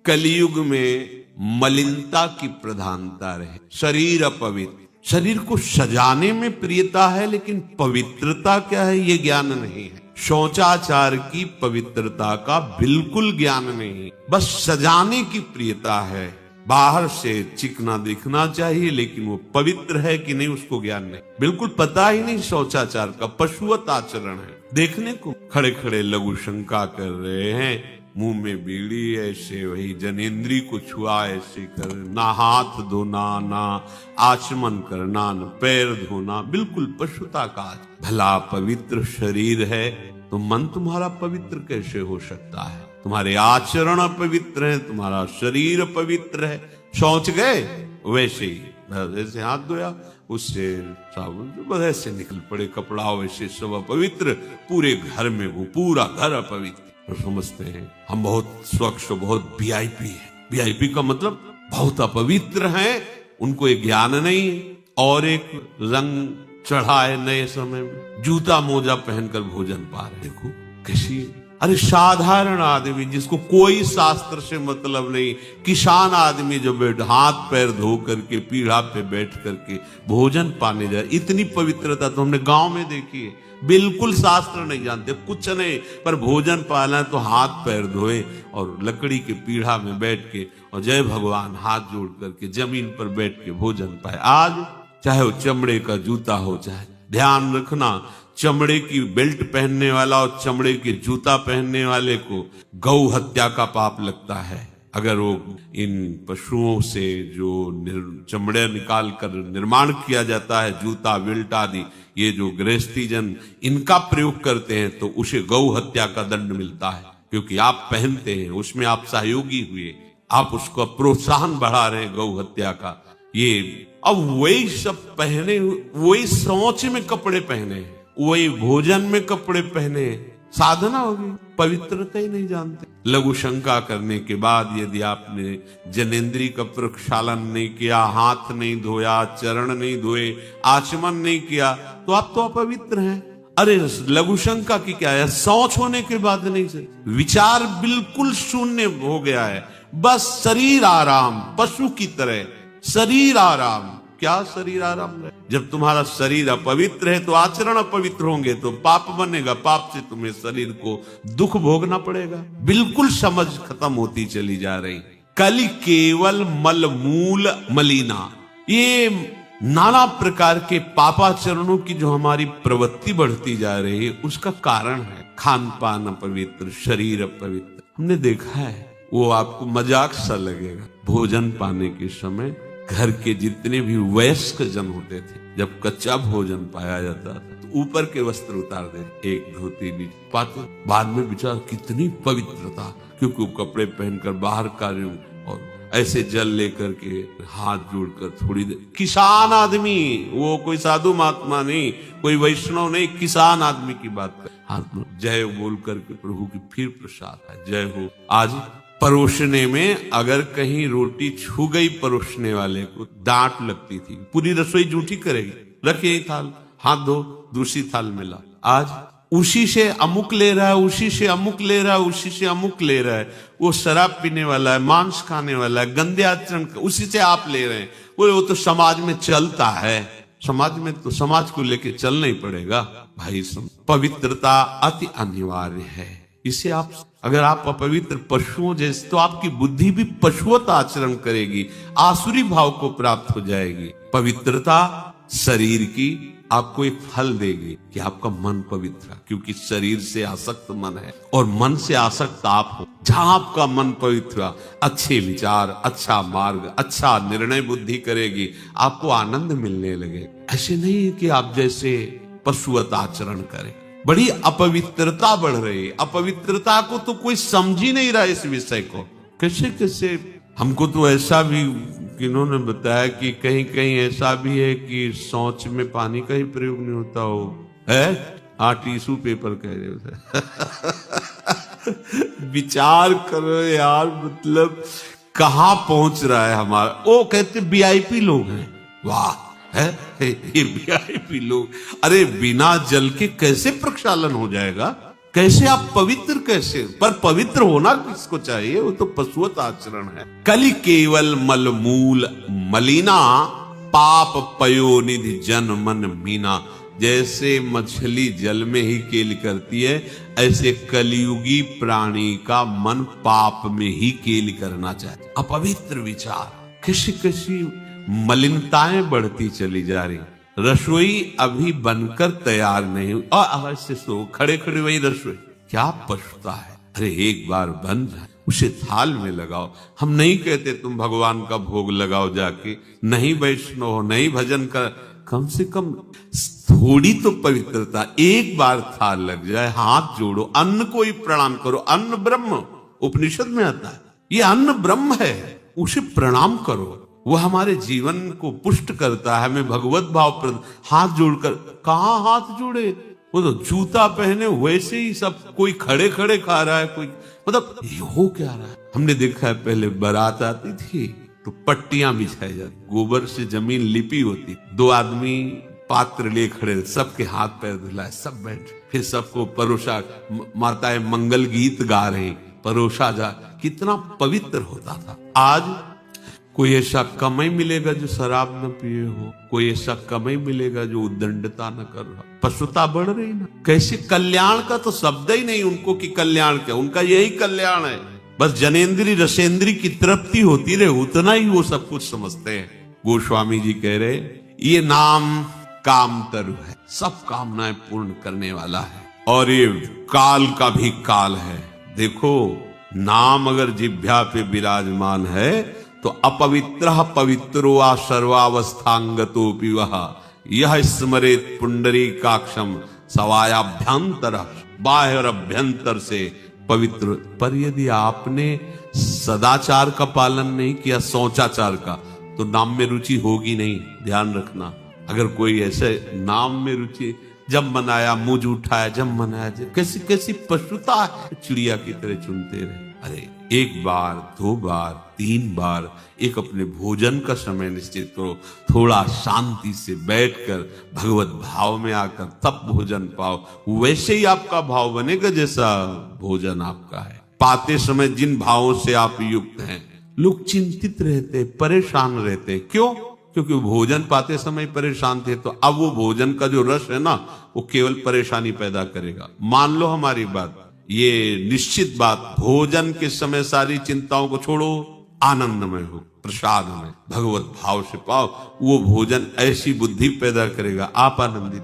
कलयुग में मलिनता की प्रधानता रहे, शरीर अपवित्र। शरीर को सजाने में प्रियता है, लेकिन पवित्रता क्या है ये ज्ञान नहीं है। शौचाचार की पवित्रता का बिल्कुल ज्ञान नहीं, बस सजाने की प्रियता है। बाहर से चिकना दिखना चाहिए, लेकिन वो पवित्र है कि नहीं उसको ज्ञान नहीं, बिल्कुल पता ही नहीं। शौचाचार का पशुवत आचरण है। देखने को खड़े खड़े लघु शंका कर रहे हैं, मुंह में बीड़ी ऐसे, वही जनेन्द्री को छुआ ऐसे कर, ना हाथ धोना, ना आचमन करना, न पैर धोना, बिल्कुल पशुता का। भला पवित्र शरीर है तो मन तुम्हारा पवित्र कैसे हो सकता है? तुम्हारे आचरण पवित्र है, तुम्हारा शरीर पवित्र है। शौच गए वैसे ही, जैसे हाथ धोया उससे साबुन बस ऐसे निकल पड़े कपड़ा, वैसे सब अपवित्र। पूरे घर में वो पूरा घर अपवित्र। तो समझते हैं हम बहुत स्वच्छ, बहुत वीआईपी है। वीआईपी का मतलब बहुत अपवित्र हैं, उनको एक ज्ञान नहीं है। और एक रंग चढ़ा है नए समय में, जूता मोजा पहनकर भोजन पा रहे। देखो कैसी, अरे साधारण आदमी जिसको कोई शास्त्र से मतलब नहीं, किसान आदमी जो हाथ पैर धो करके पीढ़ा पे बैठ करके भोजन पाने जाए, इतनी पवित्रता तो हमने गांव में देखी है। बिल्कुल शास्त्र नहीं जानते, कुछ नहीं, पर भोजन पाना है तो हाथ पैर धोए और लकड़ी के पीढ़ा में बैठ के और जय भगवान हाथ जोड़ करके जमीन पर बैठ के भोजन पाए। आज चाहे वो चमड़े का जूता हो, चाहे ध्यान रखना, चमड़े की बेल्ट पहनने वाला और चमड़े के जूता पहनने वाले को गौ हत्या का पाप लगता है। अगर वो इन पशुओं से जो चमड़े निकाल कर निर्माण किया जाता है, जूता बेल्ट आदि, ये जो गृहस्थी जन इनका प्रयोग करते हैं तो उसे गौ हत्या का दंड मिलता है। क्योंकि आप पहनते हैं, उसमें आप सहयोगी हुए, आप उसको प्रोत्साहन बढ़ा रहे हैं गौ हत्या का। ये अब वही सब पहने, वही सोच में कपड़े पहने, वही भोजन में कपड़े पहने, साधना होगी, पवित्रता ही नहीं जानते। लघु शंका करने के बाद यदि आपने जनेन्द्री का प्रक्षालन नहीं किया, हाथ नहीं धोया, चरण नहीं धोए, आचमन नहीं किया, तो आप तो अपवित्र हैं। अरे लघु शंका की क्या है, शौच होने के बाद नहीं से विचार बिल्कुल शून्य हो गया है। बस शरीर आराम, पशु की तरह शरीर आराम। क्या शरीर आराम है? जब तुम्हारा शरीर अपवित्र है तो आचरण अपवित्र होंगे तो पाप बनेगा, पाप से तुम्हें शरीर को दुख भोगना पड़ेगा। बिल्कुल समझ खत्म होती चली जा रही। कल केवल मल मूल मलिना, ये नाना प्रकार के पापाचरणों की जो हमारी प्रवृत्ति बढ़ती जा रही है उसका कारण है खान पान अपवित्र, शरीर अपवित्र। हमने देखा है, वो आपको मजाक सा लगेगा, भोजन पाने के समय घर के जितने भी वयस्क जन होते थे, जब कच्चा भोजन पाया जाता था तो ऊपर के वस्त्र उतार दे, एक धोती नीचे पाते। बाद में विचार कितनी पवित्रता, क्योंकि वो कपड़े पहनकर बाहर कार्यों और ऐसे जल लेकर के हाथ जोड़कर थोड़ी देर। किसान आदमी, वो कोई साधु महात्मा नहीं, कोई वैष्णव नहीं, किसान आदमी की बात कर, हाथ में जय बोल करके प्रभु की फिर प्रसाद है, जय हो। आज परोसने में अगर कहीं रोटी छू गई परोसने वाले को डांट लगती थी, पूरी रसोई जूठी करेगी, रखिए थाल, हाथ धो, दूसरी थाल में ला। आज उसी से अमुक ले रहा है, उसी से अमुक ले रहा है, उसी से अमुक ले रहा है। वो शराब पीने वाला है, मांस खाने वाला है, गंदे आचरण, उसी से आप ले रहे हैं। वो तो समाज में चलता है, समाज में तो समाज को लेके चलना ही पड़ेगा भाई। पवित्रता अति अनिवार्य है। इसे आप, अगर आप अपवित्र पशुओं जैसे, तो आपकी बुद्धि भी पशुवत आचरण करेगी, आसुरी भाव को प्राप्त हो जाएगी। पवित्रता शरीर की आपको एक फल देगी कि आपका मन पवित्र है, क्योंकि शरीर से आसक्त मन है और मन से आसक्त आप हो। जहां आपका मन पवित्र, अच्छे विचार, अच्छा मार्ग, अच्छा निर्णय बुद्धि करेगी, आपको आनंद मिलने लगे। ऐसे नहीं कि आप जैसे पशुवत आचरण करें। बड़ी अपवित्रता बढ़ रही है। अपवित्रता को तो कोई समझ ही नहीं रहा इस विषय को। कैसे कैसे, हमको तो ऐसा भी किन्होंने बताया कि कहीं कहीं ऐसा भी है कि शौच में पानी का ही प्रयोग नहीं होता हो है। हाँ, टिश्यू पेपर कह रहे हो। विचार करो यार, मतलब कहाँ पहुंच रहा है हमारा। वो कहते वीआईपी लोग हैं, वाह है ये वीआईपी लोग। अरे बिना जल के कैसे प्रक्षालन हो जाएगा? कैसे आप पवित्र कैसे? पर पवित्र होना किसको चाहिए? वो तो पशुवत आचरण है। कलि केवल मलमूल मलिना, पाप पयोनिधि जन मन मीना। जैसे मछली जल में ही केल करती है, ऐसे कलियुगी प्राणी का मन पाप में ही केल करना चाहिए। अपवित्र विचार, किसी किसी मलिनताएं बढ़ती चली जा रही। रसोई अभी बनकर तैयार नहीं हुई और अवश्य सो खड़े खड़े वही रसोई, क्या पछता है। अरे एक बार बन जाए, उसे थाल में लगाओ। हम नहीं कहते तुम भगवान का भोग लगाओ जाके, नहीं वैष्णव हो, नहीं भजन कर, कम से कम थोड़ी तो पवित्रता। एक बार थाल लग जाए, हाथ जोड़ो, अन्न को ही प्रणाम करो। अन्न ब्रह्म, उपनिषद में आता है, ये अन्न ब्रह्म है, उसे प्रणाम करो। वो हमारे जीवन को पुष्ट करता है, हमें भगवत भाव। हाथ जोड़कर कहाँ हाथ जोड़े? वो तो जूता पहने वैसे ही सब, कोई खड़े खड़े खा रहा है, कोई मतलब ये हो क्या रहा है। हमने देखा है पहले बारात आती थी तो पट्टियां बिछाई जाती, गोबर से जमीन लिपी होती, दो आदमी पात्र ले खड़े, सबके हाथ पैर धुलाए, सब बैठ, फिर सबको परोसा, माताएं मंगल गीत गा रही, परोसा जा, कितना पवित्र होता था। आज कोई ऐसा कमाई मिलेगा जो शराब न पिए हो, कोई ऐसा कमाई मिलेगा जो उद्दंडता न कर रहा। पशुता बढ़ रही ना। कैसे कल्याण का तो शब्द ही नहीं उनको कि कल्याण क्या, उनका यही कल्याण है, बस जनेन्द्री रसेंद्री की तृप्ति होती रहे, उतना ही वो सब कुछ समझते हैं। गोस्वामी जी कह रहे ये नाम काम तरु है, सब कामनाएं पूर्ण करने वाला है, और ये काल का भी काल है। देखो नाम अगर जिह्वा पे विराजमान है तो अपवित्र पवित्रो वा सर्वावस्थांगतोपि वह यह स्मरेत पुंडरीकाक्षम सवायाभ्यंतर, बाह्य और अभ्यंतर से पवित्र। पर यदि आपने सदाचार का पालन नहीं किया, शौचाचार का, तो नाम में रुचि होगी नहीं। ध्यान रखना, अगर कोई ऐसे नाम में रुचि, जब मनाया मुझ उठाया, जब मनाया, कैसी कैसी पशुता है, चिड़िया की तरह चुनते रहे। अरे एक बार, दो बार, तीन बार, एक अपने भोजन का समय निश्चित करो, थोड़ा शांति से बैठकर भगवत भाव में आकर तब भोजन पाओ। वैसे ही आपका भाव बनेगा जैसा भोजन आपका है। पाते समय जिन भावों से आप युक्त हैं, लोग चिंतित रहते, परेशान रहते, क्यों? क्योंकि भोजन पाते समय परेशान थे, तो अब वो भोजन का जो रस है ना, वो केवल परेशानी पैदा करेगा। मान लो हमारी बात, ये निश्चित बात, भोजन के समय सारी चिंताओं को छोड़ो, आनंदमय हो, प्रसाद में भगवत भाव से पाओ, वो भोजन ऐसी बुद्धि पैदा करेगा, आप आनंदित